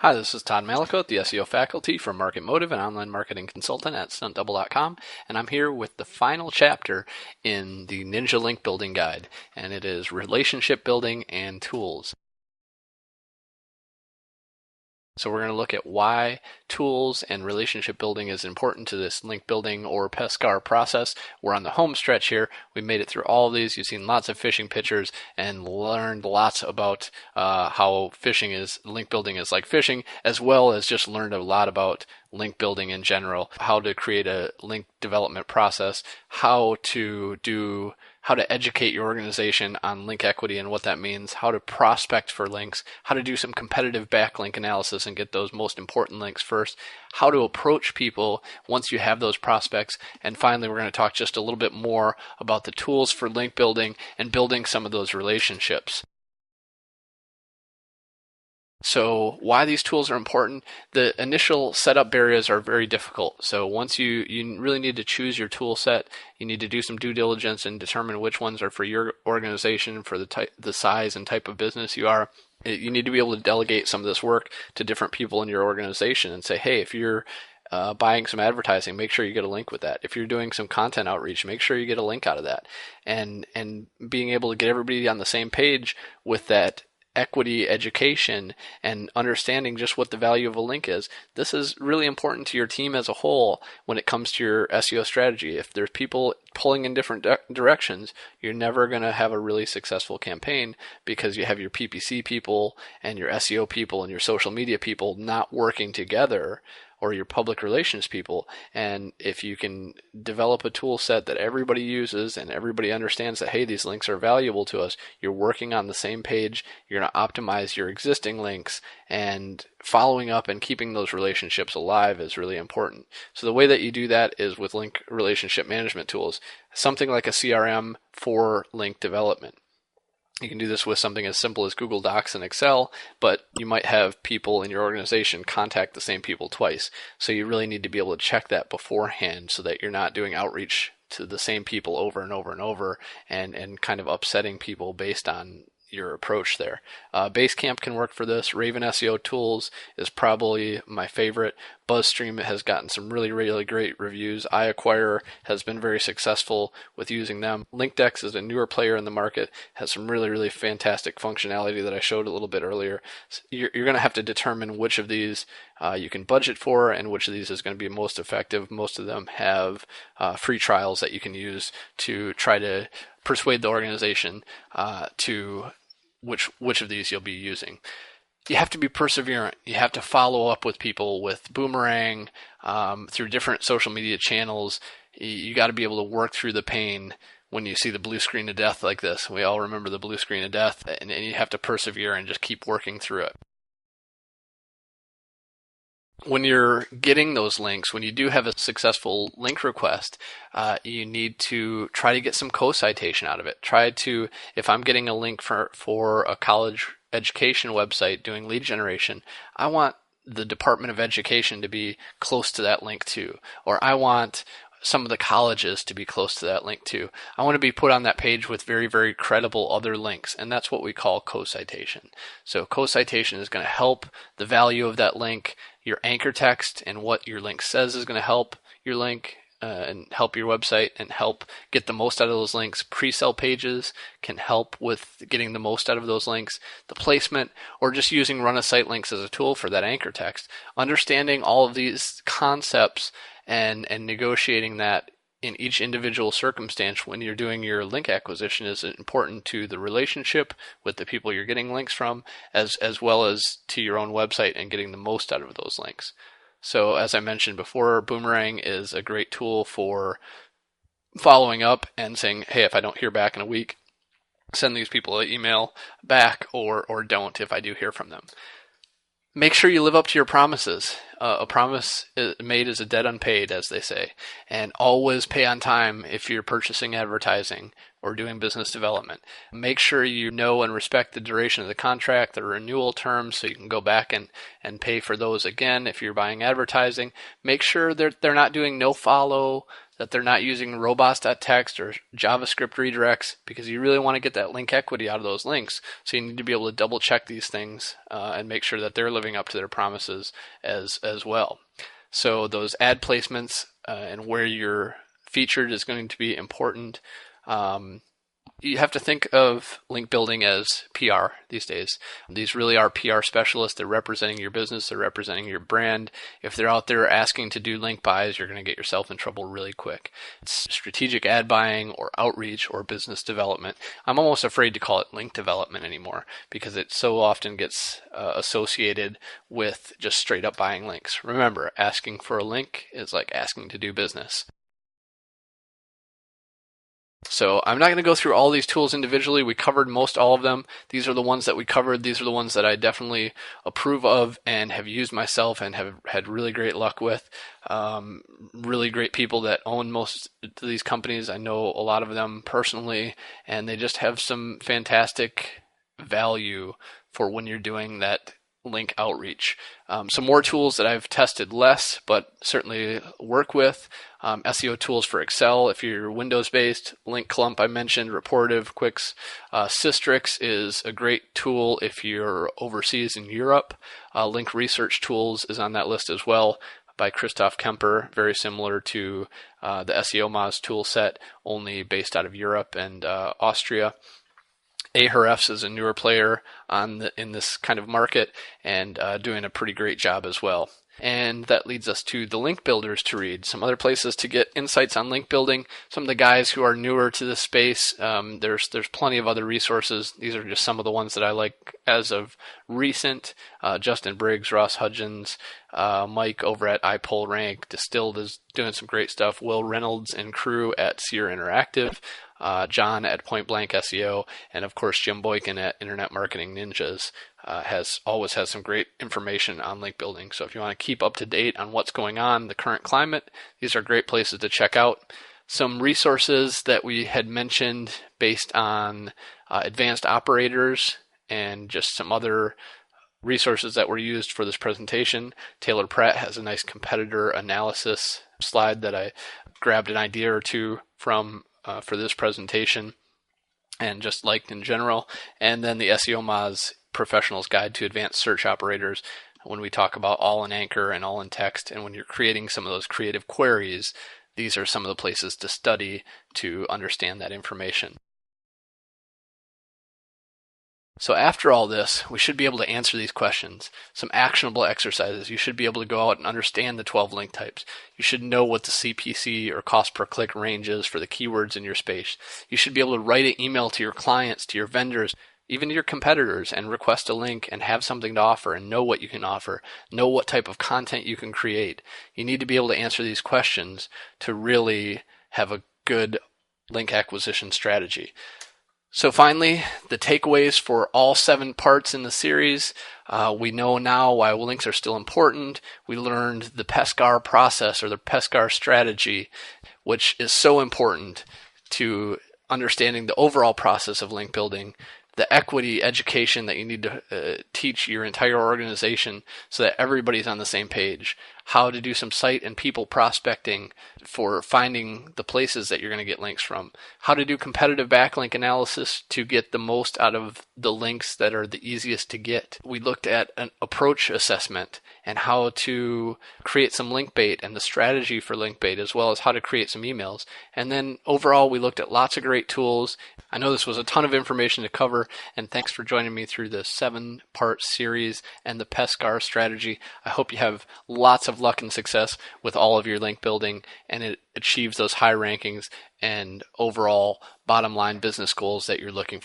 Hi, this is Todd Malicote, the SEO faculty for Market Motive and online marketing consultant at stuntdouble.com, and I'm here with the final chapter in the Ninja Link Building Guide, and it is relationship building and tools. So we're going to look at why tools and relationship building is important to this link building or Pescar process. We're on the home stretch here. We made it through all of these. You've seen lots of phishing pictures and learned lots about how link building is like phishing, as well as just learned a lot about link building in general, how to create a link development process, how to educate your organization on link equity and what that means, how to prospect for links, how to do some competitive backlink analysis and get those most important links first, how to approach people once you have those prospects, and finally we're going to talk just a little bit more about the tools for link building and building some of those relationships. So why these tools are important, the initial setup barriers are very difficult. So once you really need to choose your tool set, you need to do some due diligence and determine which ones are for your organization, for the size and type of business you are. You need to be able to delegate some of this work to different people in your organization and say, hey, if you're buying some advertising, make sure you get a link with that. If you're doing some content outreach, make sure you get a link out of that. And being able to get everybody on the same page with that equity education and understanding just what the value of a link is. This is really important to your team as a whole when it comes to your SEO strategy. If there's people pulling in different directions, you're never going to have a really successful campaign because you have your PPC people and your SEO people and your social media people not working together, or your public relations people. And if you can develop a tool set that everybody uses and everybody understands that, hey, these links are valuable to us, you're working on the same page, you're going to optimize your existing links, and following up and keeping those relationships alive is really important. So the way that you do that is with link relationship management tools, something like a CRM for link development. You can do this with something as simple as Google Docs and Excel, but you might have people in your organization contact the same people twice. So you really need to be able to check that beforehand so that you're not doing outreach to the same people over and over and over and kind of upsetting people based on your approach there. Basecamp can work for this. Raven SEO Tools is probably my favorite. BuzzStream has gotten some really, really great reviews. iAcquire has been very successful with using them. LinkDex is a newer player in the market, has some really, really fantastic functionality that I showed a little bit earlier. So you're going to have to determine which of these you can budget for and which of these is going to be most effective. Most of them have free trials that you can use to try to persuade the organization to which of these you'll be using. You have to be perseverant. You have to follow up with people with Boomerang through different social media channels. You got to be able to work through the pain when you see the blue screen of death like this. We all remember the blue screen of death, and you have to persevere and just keep working through it. When you're getting those links, when you do have a successful link request, you need to try to get some co-citation out of it. If I'm getting a link for a college education website doing lead generation, I want the Department of Education to be close to that link too. Or I want some of the colleges to be close to that link too. I want to be put on that page with very, very credible other links, and that's what we call co-citation. So co-citation is going to help the value of that link. Your anchor text and what your link says is going to help your link and help your website and help get the most out of those links. Pre-sell pages can help with getting the most out of those links. The placement, or just using run a site links as a tool for that anchor text. Understanding all of these concepts and negotiating that in each individual circumstance when you're doing your link acquisition is important to the relationship with the people you're getting links from, as well as to your own website and getting the most out of those links. So as I mentioned before, Boomerang is a great tool for following up and saying, hey, if I don't hear back in a week, send these people an email back, or don't if I do hear from them. Make sure you live up to your promises. A promise made is a debt unpaid, as they say. And always pay on time if you're purchasing advertising or doing business development. Make sure you know and respect the duration of the contract, the renewal terms, so you can go back and pay for those again if you're buying advertising. Make sure that they're not doing no follow, that they're not using robots.txt or JavaScript redirects, because you really want to get that link equity out of those links. So you need to be able to double check these things and make sure that they're living up to their promises as well. So those ad placements and where you're featured is going to be important. You have to think of link building as PR these days. These really are PR specialists. They're representing your business. They're representing your brand. If they're out there asking to do link buys, you're going to get yourself in trouble really quick. It's strategic ad buying or outreach or business development. I'm almost afraid to call it link development anymore because it so often gets associated with just straight up buying links. Remember, asking for a link is like asking to do business. So I'm not going to go through all these tools individually. We covered most all of them. These are the ones that we covered. These are the ones that I definitely approve of and have used myself and have had really great luck with. Really great people that own most of these companies. I know a lot of them personally, and they just have some fantastic value for when you're doing that link outreach. Some more tools that I've tested less, but certainly work with. SEO tools for Excel if you're Windows-based. Link Clump I mentioned, Reportive, Quix. Systrix is a great tool if you're overseas in Europe. Link Research Tools is on that list as well by Christoph Kemper, very similar to the SEO Moz tool set, only based out of Europe and Austria. Ahrefs is a newer player in this kind of market and doing a pretty great job as well. And that leads us to the link builders to read. Some other places to get insights on link building. Some of the guys who are newer to this space, there's plenty of other resources. These are just some of the ones that I like as of recent. Justin Briggs, Ross Hudgens, Mike over at iPullRank, Distilled is doing some great stuff. Will Reynolds and crew at Seer Interactive. John at Point Blank SEO, and of course Jim Boykin at Internet Marketing Ninjas always has some great information on link building. So if you want to keep up to date on what's going on in the current climate, these are great places to check out. Some resources that we had mentioned based on advanced operators and just some other resources that were used for this presentation. Taylor Pratt has a nice competitor analysis slide that I grabbed an idea or two from for this presentation and just liked in general. And then the SEO Moz Professional's Guide to Advanced Search Operators when we talk about all in anchor and all in text. And when you're creating some of those creative queries, these are some of the places to study to understand that information. So after all this, we should be able to answer these questions. Some actionable exercises. You should be able to go out and understand the 12 link types. You should know what the CPC or cost per click range is for the keywords in your space. You should be able to write an email to your clients, to your vendors, even to your competitors, and request a link and have something to offer and know what you can offer, know what type of content you can create. You need to be able to answer these questions to really have a good link acquisition strategy. So finally, the takeaways for all 7 parts in the series. We know now why links are still important. We learned the PESCAR process or the PESCAR strategy, which is so important to understanding the overall process of link building. The equity education that you need to teach your entire organization so that everybody's on the same page. How to do some site and people prospecting for finding the places that you're going to get links from. How to do competitive backlink analysis to get the most out of the links that are the easiest to get. We looked at an approach assessment and how to create some link bait and the strategy for link bait, as well as how to create some emails. And then overall, we looked at lots of great tools. I know this was a ton of information to cover, and thanks for joining me through the 7-part series and the PESCAR strategy. I hope you have lots of luck and success with all of your link building, and it achieves those high rankings and overall bottom line business goals that you're looking for.